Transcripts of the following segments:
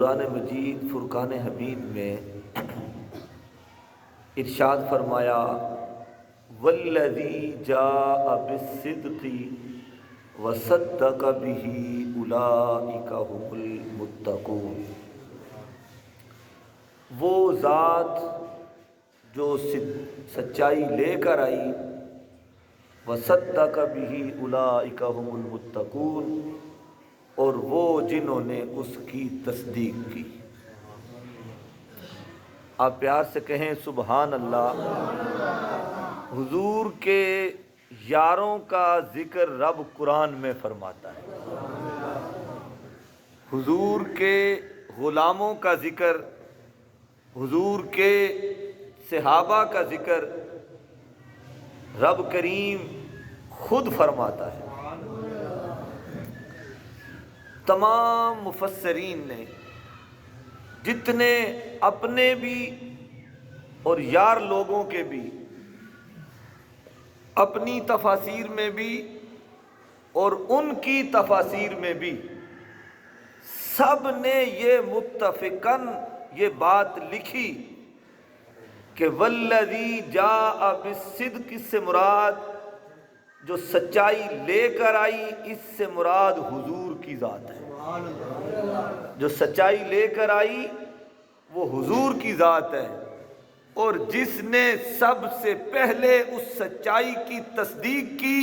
قرآن مجید فرقان حمید میں ارشاد فرمایا والذی جاء بالصدق وصدق به اولئک هم المتقون، وہ ذات جو سچائی لے کر آئی، وصدق به اولئک هم المتقون، اور وہ جنہوں نے اس کی تصدیق کی۔ آپ پیار سے کہیں سبحان اللہ۔ حضور کے یاروں کا ذکر رب قرآن میں فرماتا ہے، حضور کے غلاموں کا ذکر، حضور کے صحابہ کا ذکر رب کریم خود فرماتا ہے۔ تمام مفسرین نے جتنے اپنے بھی اور یار لوگوں کے بھی اپنی تفاسیر میں بھی اور ان کی تفاسیر میں بھی سب نے یہ متفقاً یہ بات لکھی کہ والذی جاء بالصدق سے مراد جو سچائی لے کر آئی، اس سے مراد حضور کی ذات ہے۔ جو سچائی لے کر آئی وہ حضور کی ذات ہے، اور جس نے سب سے پہلے اس سچائی کی تصدیق کی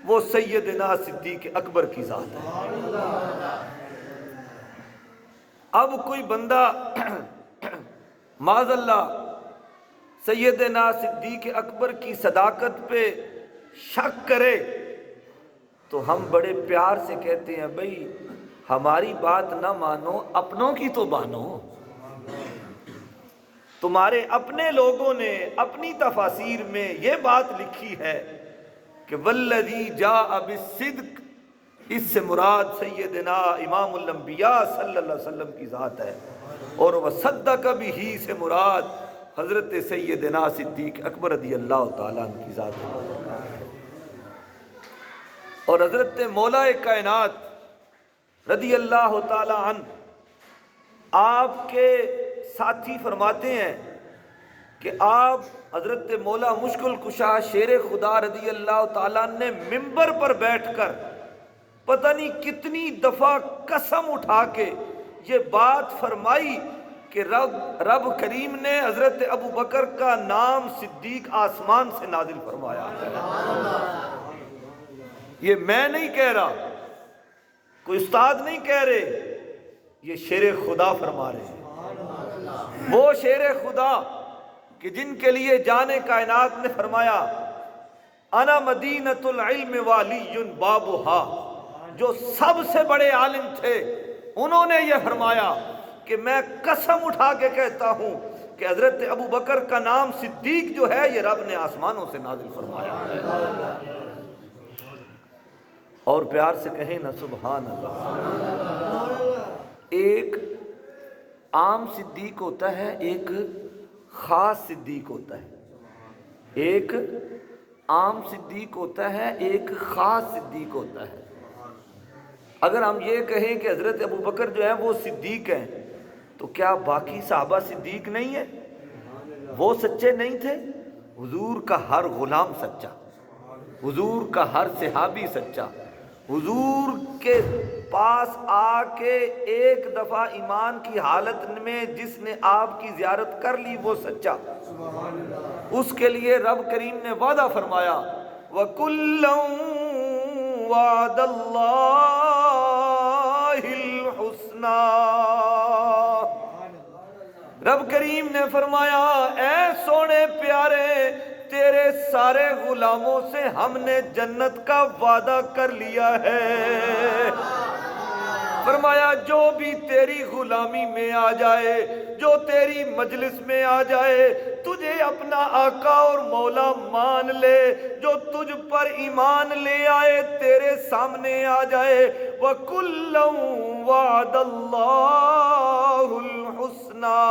وہ سیدنا صدیق اکبر کی ذات ہے۔ اب کوئی بندہ معاذ اللہ سیدنا صدیق اکبر کی صداقت پہ شک کرے تو ہم بڑے پیار سے کہتے ہیں بھائی ہماری بات نہ مانو، اپنوں کی تو مانو۔ تمہارے اپنے لوگوں نے اپنی تفاسیر میں یہ بات لکھی ہے کہ والذی جاء بالصدق، اس سے مراد سیدنا امام الانبیاء صلی اللہ علیہ وسلم کی ذات ہے، اور وصدق بہ سے مراد حضرت سیدنا صدیق اکبر رضی اللہ تعالیٰ عنہ کی ذات ہے۔ اور حضرت مولا کائنات رضی اللہ تعالی عنہ آپ کے ساتھی فرماتے ہیں کہ آپ حضرت مولا مشکل کشا شیر خدا رضی اللہ تعالیٰ عنہ نے ممبر پر بیٹھ کر پتہ نہیں کتنی دفعہ قسم اٹھا کے یہ بات فرمائی کہ رب کریم نے حضرت ابو بکر کا نام صدیق آسمان سے نازل فرمایا ہے۔ یہ میں نہیں کہہ رہا، کوئی استاد نہیں کہہ رہے، یہ شیر خدا فرما رہے ہیں۔ وہ شیر خدا کہ جن کے لیے جان کائنات نے فرمایا انا مدینۃ العلم والی بابھا، جو سب سے بڑے عالم تھے انہوں نے یہ فرمایا کہ میں قسم اٹھا کے کہتا ہوں کہ حضرت ابو بکر کا نام صدیق جو ہے یہ رب نے آسمانوں سے نازل فرمایا ہے۔ اور پیار سے کہیں نا سبحان اللہ۔ ایک عام صدیق ہوتا ہے، ایک خاص صدیق ہوتا ہے۔ ایک عام صدیق ہوتا ہے، ایک خاص صدیق ہوتا ہے۔ اگر ہم یہ کہیں کہ حضرت ابو بکر جو ہے وہ صدیق ہیں تو کیا باقی صحابہ صدیق نہیں ہیں؟ وہ سچے نہیں تھے؟ حضور کا ہر غلام سچا، حضور کا ہر صحابی سچا، حضور کے پاس آ کے ایک دفعہ ایمان کی حالت میں جس نے آپ کی زیارت کر لی وہ سچا۔ اس کے لیے رب کریم نے وعدہ فرمایا وَكُلًّا وَعَدَ اللَّهِ الْحُسْنَى۔ رب کریم نے فرمایا اے سونے پیارے، تیرے سارے غلاموں سے ہم نے جنت کا وعدہ کر لیا ہے۔ فرمایا جو بھی تیری غلامی میں آ جائے، جو تیری مجلس میں آ جائے، تجھے اپنا آقا اور مولا مان لے، جو تجھ پر ایمان لے آئے تیرے سامنے آ جائے، وَكُلًّا وَعَدَ اللَّهُ الْحُسْنَى،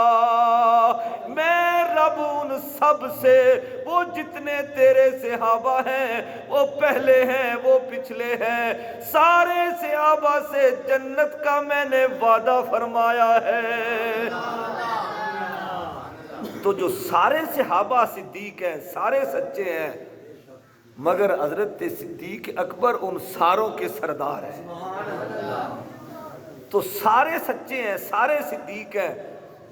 میں رب ان سب سے، وہ جتنے تیرے صحابہ ہیں، وہ پہلے ہیں وہ پچھلے ہیں، سارے صحابہ سے جنت کا میں نے وعدہ فرمایا ہے۔ تو جو سارے صحابہ صدیق ہیں، سارے سچے ہیں، مگر حضرت صدیق اکبر ان ساروں کے سردار ہیں۔ تو سارے سچے ہیں، سارے صدیق ہیں۔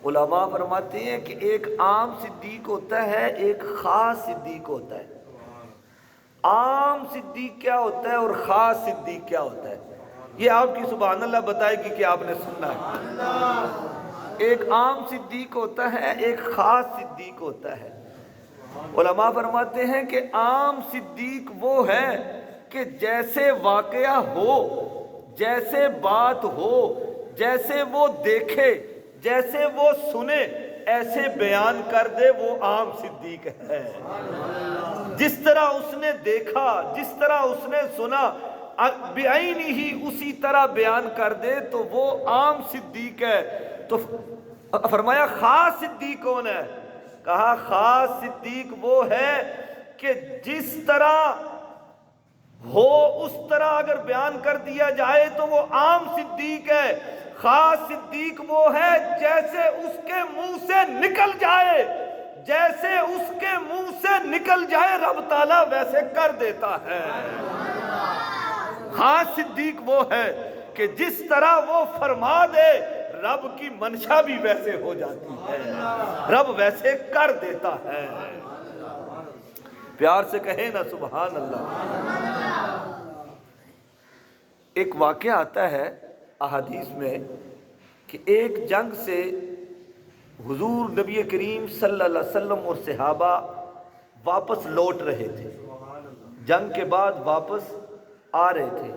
علماء فرماتے ہیں کہ ایک عام صدیق ہوتا ہے، ایک خاص صدیق ہوتا ہے۔ عام صدیق کیا ہوتا ہے اور خاص صدیق کیا ہوتا ہے، یہ آپ کی سبحان اللہ بتائے گی کہ آپ نے سننا ہے۔ ایک عام صدیق ہوتا ہے، ایک خاص صدیق ہوتا ہے۔ علماء فرماتے ہیں کہ عام صدیق وہ ہے کہ جیسے واقعہ ہو، جیسے بات ہو، جیسے وہ دیکھے، جیسے وہ سنے، ایسے بیان کر دے، وہ عام صدیق ہے۔ جس طرح اس نے دیکھا، جس طرح اس نے سنا، بعینی ہی اسی طرح بیان کر دے تو وہ عام صدیق ہے۔ تو فرمایا خاص صدیق کون ہے؟ کہا خاص صدیق وہ ہے کہ جس طرح ہو اس طرح اگر بیان کر دیا جائے تو وہ عام صدیق ہے۔ خاص صدیق وہ ہے جیسے اس کے منہ سے نکل جائے، جیسے اس کے منہ سے نکل جائے رب تعالیٰ ویسے کر دیتا ہے۔ خاص صدیق وہ ہے کہ جس طرح وہ فرما دے رب کی منشا بھی ویسے ہو جاتی ہے، رب ویسے کر دیتا ہے۔ پیار سے کہیں نا سبحان اللہ۔ ایک واقعہ آتا ہے احادیث میں کہ ایک جنگ سے حضور نبی کریم صلی اللہ علیہ وسلم اور صحابہ واپس لوٹ رہے تھے، جنگ کے بعد واپس آ رہے تھے۔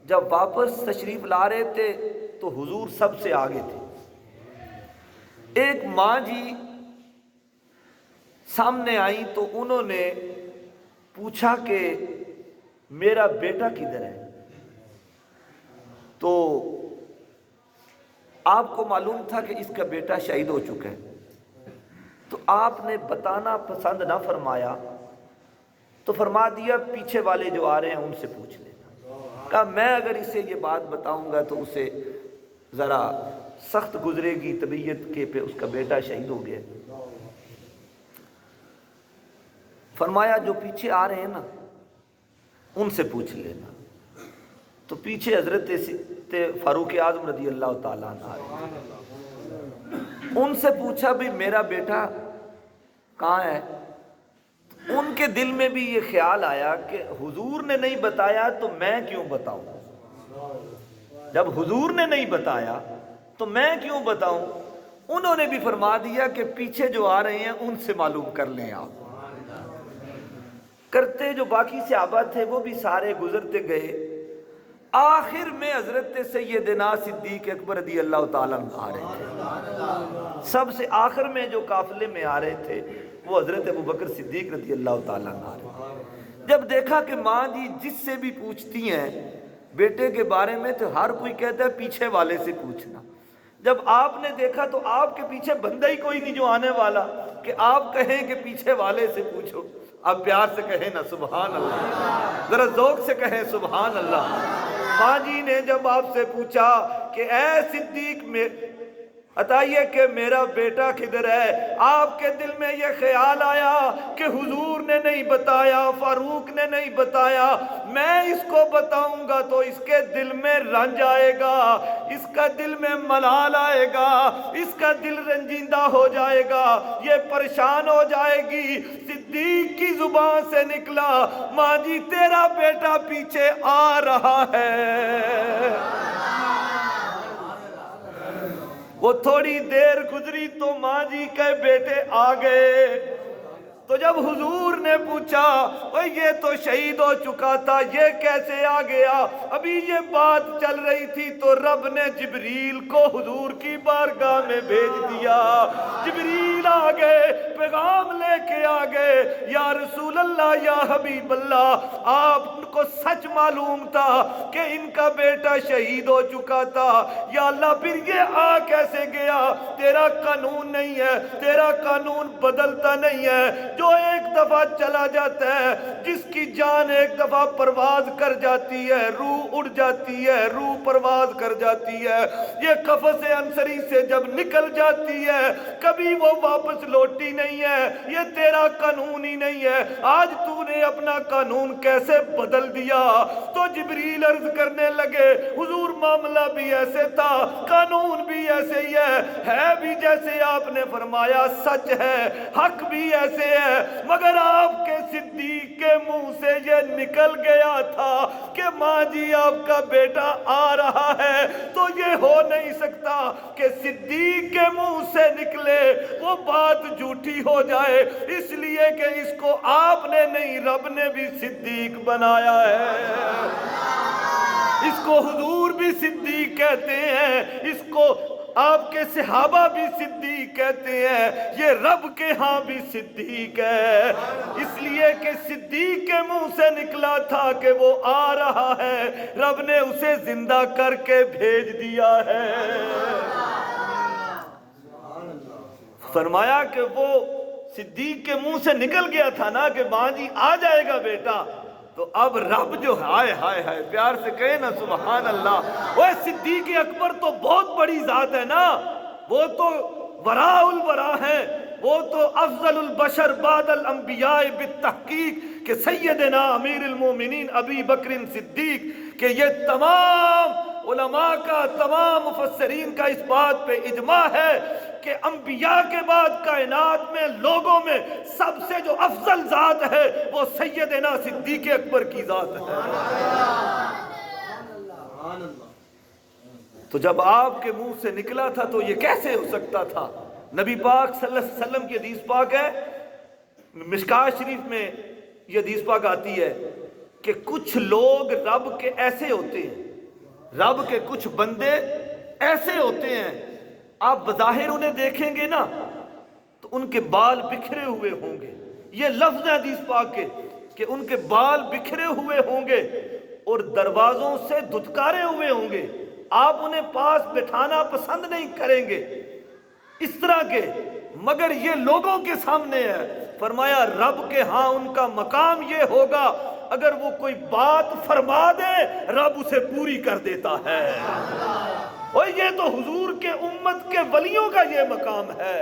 جب واپس تشریف لا رہے تھے تو حضور سب سے آگے تھے۔ ایک ماں جی سامنے آئیں تو انہوں نے پوچھا کہ میرا بیٹا کدھر ہے؟ تو آپ کو معلوم تھا کہ اس کا بیٹا شہید ہو چکا ہے، تو آپ نے بتانا پسند نہ فرمایا، تو فرما دیا پیچھے والے جو آ رہے ہیں ان سے پوچھ لینا۔ کہا میں اگر اسے یہ بات بتاؤں گا تو اسے ذرا سخت گزرے گی طبیعت کے پہ، اس کا بیٹا شہید ہو گیا۔ فرمایا جو پیچھے آ رہے ہیں نا ان سے پوچھ لینا۔ تو پیچھے حضرت فاروق اعظم رضی اللہ تعالیٰ عنہ، ان سے پوچھا بھی میرا بیٹا کہاں ہے؟ ان کے دل میں بھی یہ خیال آیا کہ حضور نے نہیں بتایا تو میں کیوں بتاؤں، جب حضور نے نہیں بتایا تو میں کیوں بتاؤں۔ انہوں نے بھی فرما دیا کہ پیچھے جو آ رہے ہیں ان سے معلوم کر لیں آپ۔ کرتے جو باقی صحابہ تھے وہ بھی سارے گزرتے گئے، آخر میں حضرت سیدنا صدیق اکبر رضی اللہ تعالیٰ عنہ آ رہے تھے۔ سب سے آخر میں جو قافلے میں آ رہے تھے وہ حضرت ابوبکر صدیق رضی اللہ تعالیٰ عنہ آ رہے تھے۔ جب دیکھا کہ ماں جی جس سے بھی پوچھتی ہیں بیٹے کے بارے میں تو ہر کوئی کہتا ہے پیچھے والے سے پوچھنا، جب آپ نے دیکھا تو آپ کے پیچھے بندہ ہی کوئی نہیں جو آنے والا کہ آپ کہیں کہ پیچھے والے سے پوچھو۔ آپ پیار سے کہیں نا سبحان اللہ، ذرا ذوق سے کہیں سبحان اللہ۔ ماں جی نے جب آپ سے پوچھا کہ اے صدیق میں بتائیے کہ میرا بیٹا کدھر ہے، آپ کے دل میں یہ خیال آیا کہ حضور نے نہیں بتایا، فاروق نے نہیں بتایا، میں اس کو بتاؤں گا تو اس کے دل میں رنج آئے گا، اس کا دل میں ملال آئے گا، اس کا دل رنجیدہ ہو جائے گا، یہ پریشان ہو جائے گی۔ صدیق کی زبان سے نکلا ماں جی تیرا بیٹا پیچھے آ رہا ہے۔ وہ تھوڑی دیر گزری تو ماں جی کے بیٹے آ گئے، تو جب حضور نے پوچھا یہ تو شہید ہو چکا تھا یہ کیسے آ گیا، ابھی یہ بات چل رہی تھی تو رب نے جبریل کو حضور کی بارگاہ میں بھیج دیا۔ جبریل آ گئے، پیغام لے کے آ گئے، یا رسول اللہ یا حبیب اللہ آپ کو سچ معلوم تھا کہ ان کا بیٹا شہید ہو چکا تھا، یا اللہ پھر یہ آ کیسے گیا؟ گیا، تیرا قانون نہیں ہے، تیرا قانون بدلتا نہیں ہے۔ جو ایک دفعہ چلا جاتا ہے، جس کی جان ایک دفعہ پرواز کر جاتی ہے، روح اڑ جاتی ہے، روح پرواز کر جاتی ہے، یہ قفس عنصری سے جب نکل جاتی ہے کبھی وہ واپس لوٹی نہیں ہے۔ یہ تیرا قانون ہی نہیں ہے، آج تو نے اپنا قانون کیسے بدل دیا؟ تو جبریل عرض کرنے لگے حضور معاملہ بھی ایسے تھا، قانون بھی ایسے ہی ہے بھی جیسے آپ نے فرمایا سچ ہے، حق بھی ایسے ہے، مگر آپ کے صدیق کے منہ سے یہ نکل گیا تھا کہ ماں جی آپ کا بیٹا آ رہا ہے، تو یہ ہو نہیں سکتا کہ صدیق کے منہ سے نکلے وہ بات جھوٹی ہو جائے، اس لیے کہ اس کو آپ نے نہیں رب نے بھی صدیق بنایا ہے۔ اس کو حضور بھی صدیق کہتے ہیں، اس کو آپ کے صحابہ بھی صدیق کہتے ہیں، یہ رب کے ہاں بھی صدیق ہے، اس لیے کہ صدیق کے منہ سے نکلا تھا کہ وہ آ رہا ہے، رب نے اسے زندہ کر کے بھیج دیا ہے۔ فرمایا کہ وہ صدیق کے منہ سے نکل گیا تھا نا کہ ماں جی آ جائے گا بیٹا، تو اب رب جو ہائے ہائے ہائے پیار سے کہے نا سبحان اللہ، وہ صدیق اکبر تو بہت بڑی ذات ہے نا، وہ تو وراء الورا ہے، وہ تو افضل البشر بعد الانبیاء بالتحقیق کہ سیدنا امیر المومنین ابی بکر صدیق، کہ یہ تمام علماء کا تمام مفسرین کا اس بات پہ اجماع ہے کہ انبیاء کے بعد کائنات میں لوگوں میں سب سے جو افضل ذات ہے وہ سیدنا صدیق اکبر کی ذات ہے۔ تو جب آپ کے منہ سے نکلا تھا تو یہ کیسے ہو سکتا تھا؟ نبی پاک صلی اللہ علیہ وسلم کی حدیث پاک ہے، مشکات شریف میں یہ حدیث پاک آتی ہے کہ کچھ لوگ رب کے ایسے ہوتے ہیں، رب کے کچھ بندے ایسے ہوتے ہیں، آپ بظاہر انہیں دیکھیں گے نا تو ان کے بال بکھرے ہوئے ہوں گے، یہ لفظ ہے حدیث پاک کے کہ ان کے بال بکھرے ہوئے ہوں گے اور دروازوں سے دھتکارے ہوئے ہوں گے، آپ انہیں پاس بٹھانا پسند نہیں کریں گے اس طرح کے، مگر یہ لوگوں کے سامنے ہے۔ فرمایا رب کے ہاں ان کا مقام یہ ہوگا اگر وہ کوئی بات فرما دے رب اسے پوری کر دیتا ہے، اور یہ تو حضور کے امت کے ولیوں کا یہ مقام ہے،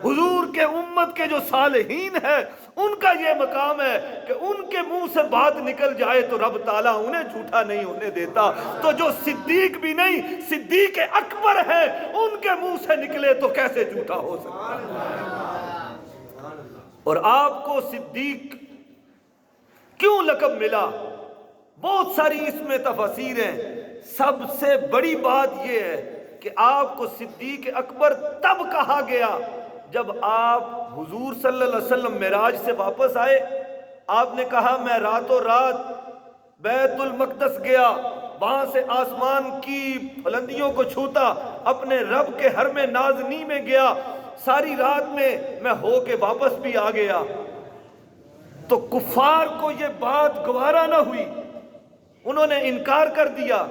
حضور کے امت کے جو صالحین ہیں ان کا یہ مقام ہے کہ ان کے منہ سے بات نکل جائے تو رب تعالیٰ انہیں جھوٹا نہیں ہونے دیتا۔ تو جو صدیق بھی نہیں صدیق اکبر ہے ان کے منہ سے نکلے تو کیسے جھوٹا ہو سکتا ہے؟ اور آپ کو صدیق کیوں لقب ملا؟ بہت ساری اس میں تفاسیر ہیں، سب سے بڑی بات یہ ہے کہ آپ کو صدیق اکبر تب کہا گیا جب آپ حضور صلی اللہ علیہ وسلم معراج سے واپس آئے، آپ نے کہا میں راتوں رات بیت المقدس گیا، وہاں سے آسمان کی بلندیوں کو چھوتا، اپنے رب کے حرم نازنی میں گیا، ساری رات میں ہو کے واپس بھی آ گیا۔ تو کفار کو یہ بات گوارا نہ ہوئی، انہوں نے انکار کر دیا۔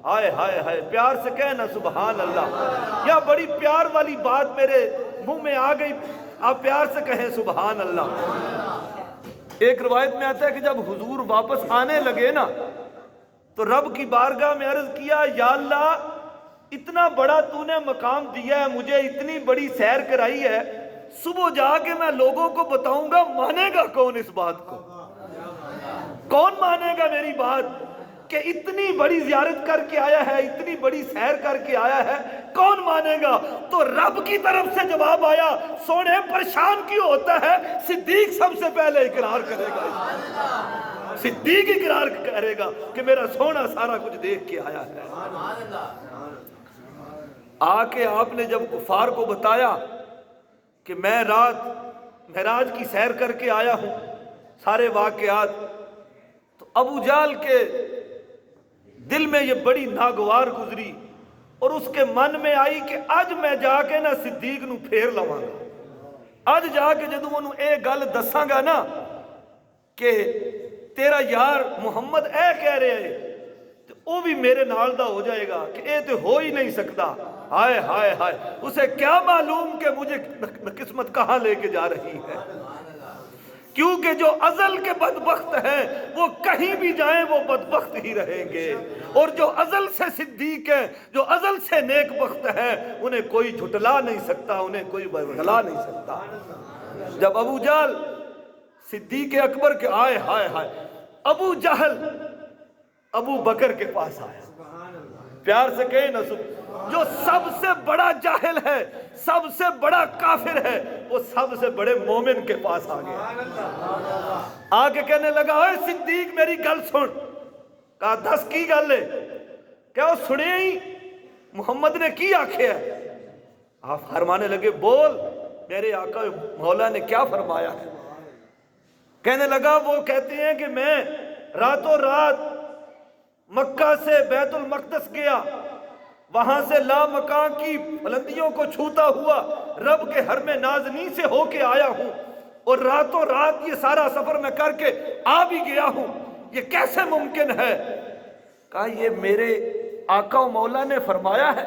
ہائے ہائے ہائے پیار سے کہنا سبحان اللہ، یا بڑی پیار والی بات میرے منہ میں آ گئی، آپ پیار سے کہیں سبحان اللہ۔ ایک روایت میں آتا ہے کہ جب حضور واپس آنے لگے نا تو رب کی بارگاہ میں عرض کیا یا اللہ اتنا بڑا تو نے مقام دیا ہے مجھے، اتنی بڑی سیر کرائی ہے، صبح جا کے میں لوگوں کو بتاؤں گا، مانے گا کون اس بات کو؟ کون مانے گا میری بات کہ اتنی بڑی زیارت کر کے آیا ہے، اتنی بڑی سیر کر کے آیا ہے، کون مانے گا؟ تو رب کی طرف سے جواب آیا سونے پریشان کیوں ہوتا ہے، صدیق سب سے پہلے اقرار کرے گا، صدیق اقرار کرے گا کہ میرا سونا سارا کچھ دیکھ کے آیا ہے۔ آ کے آپ نے جب کفار کو بتایا کہ میں رات معراج کی سیر کر کے آیا ہوں، سارے واقعات، تو ابو جہل کے دل میں یہ بڑی ناگوار گزری اور اس کے من میں آئی کہ اج میں جا کے نا صدیق نو پھیر لواں گا، اج جا کے جدوں انہوں اے گل دساں گا نا کہ تیرا یار محمد اے کہہ رہے ہیں، تو وہ بھی میرے نال دا ہو جائے گا کہ اے تو ہو ہی نہیں سکتا. ہائے ہائے ہائے، اسے کیا معلوم کہ مجھے قسمت کہاں لے کے جا رہی ہے. کیونکہ جو ازل کے بدبخت ہیں وہ کہیں بھی جائیں وہ بدبخت ہی رہیں گے، اور جو ازل سے صدیق ہیں، جو ازل سے نیک بخت ہیں، انہیں کوئی جھٹلا نہیں سکتا، انہیں کوئی برگلا نہیں سکتا. جب ابو جہل صدیق اکبر کے آئے، ہائے ہائے، ابو جہل ابو بکر کے پاس آیا. پیار سے کہیں نا، جو سب سے بڑا جاہل ہے، سب سے بڑا کافر ہے، وہ سب سے بڑے مومن کے پاس آ گیا. آگے کہنے لگا، اے صدیق میری گل سن. کہا دس کی گل ہے؟ کیا وہ سنے ہی محمد نے کی آکھے ہے؟ آپ فرمانے لگے، بول میرے آقا مولا نے کیا فرمایا ہے؟ کہنے لگا، وہ کہتے ہیں کہ میں راتوں رات مکہ سے بیت المقدس گیا، وہاں سے لا مکان کی بلندیوں کو چھوتا ہوا رب کے حرم نازنی سے ہو کے آیا ہوں، اور راتوں رات یہ سارا سفر میں کر کے آ بھی گیا ہوں. یہ کیسے ممکن ہے؟ کہا یہ میرے آقا و مولا نے فرمایا ہے،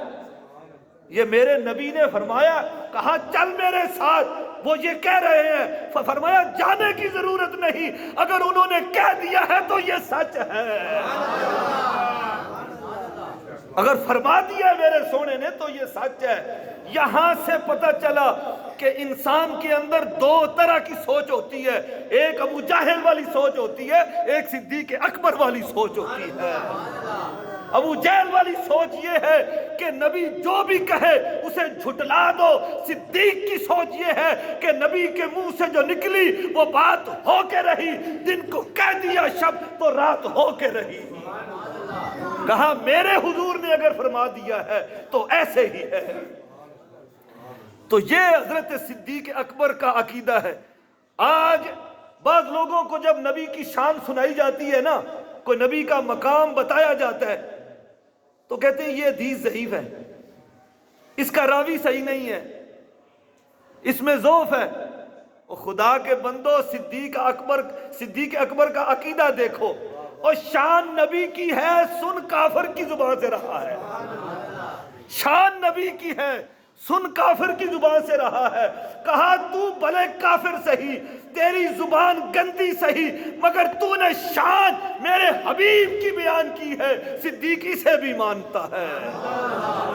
یہ میرے نبی نے فرمایا. کہا چل میرے ساتھ، وہ یہ کہہ رہے ہیں. فرمایا جانے کی ضرورت نہیں، اگر انہوں نے کہہ دیا ہے تو یہ سچ ہے. اگر فرما دیا میرے سونے نے تو یہ سچ ہے. یہاں سے پتہ چلا کہ انسان کے اندر دو طرح کی سوچ ہوتی ہے، ایک ابو جہل والی سوچ ہوتی ہے، ایک صدیق اکبر والی سوچ ہوتی ہے. ابو جہل والی سوچ یہ ہے کہ نبی جو بھی کہے اسے جھٹلا دو. صدیق کی سوچ یہ ہے کہ نبی کے منہ سے جو نکلی وہ بات ہو کے رہی، دن کو کہہ دیا شب تو رات ہو کے رہی. کہا میرے حضور نے اگر فرما دیا ہے تو ایسے ہی ہے. تو یہ حضرت صدیق اکبر کا عقیدہ ہے. آج بعض لوگوں کو جب نبی کی شان سنائی جاتی ہے نا، کوئی نبی کا مقام بتایا جاتا ہے تو کہتے ہیں یہ حدیث ضعیف ہے، اس کا راوی صحیح نہیں ہے، اس میں ضعف ہے. خدا کے بندو، صدیق اکبر کا عقیدہ دیکھو، اور شان نبی کی ہے، سن کافر کی زبان سے رہا ہے. شان نبی کی ہے، سن کافر کی زبان سے رہا ہے. کہا تو بھلے کافر سہی، تیری زبان گندی سہی، مگر تو نے شان میرے حبیب کی بیان کی ہے، صدیقی سے بھی مانتا ہے.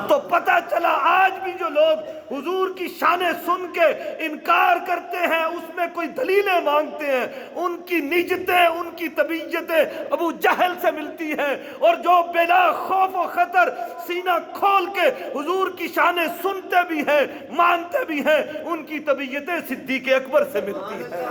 تو پتہ چلا آج بھی جو لوگ حضور کی شانیں سن کے انکار کرتے ہیں، اس میں کوئی دلیلیں مانگتے ہیں، ان کی نیجتیں، ان کی طبیعتیں ابو جہل سے ملتی ہیں. اور جو بلا خوف و خطر سینہ کھول کے حضور کی شانیں سنتے بھی ہیں، مانتے بھی ہیں، ان کی طبیعتیں صدیق اکبر سے ملتی ہیں.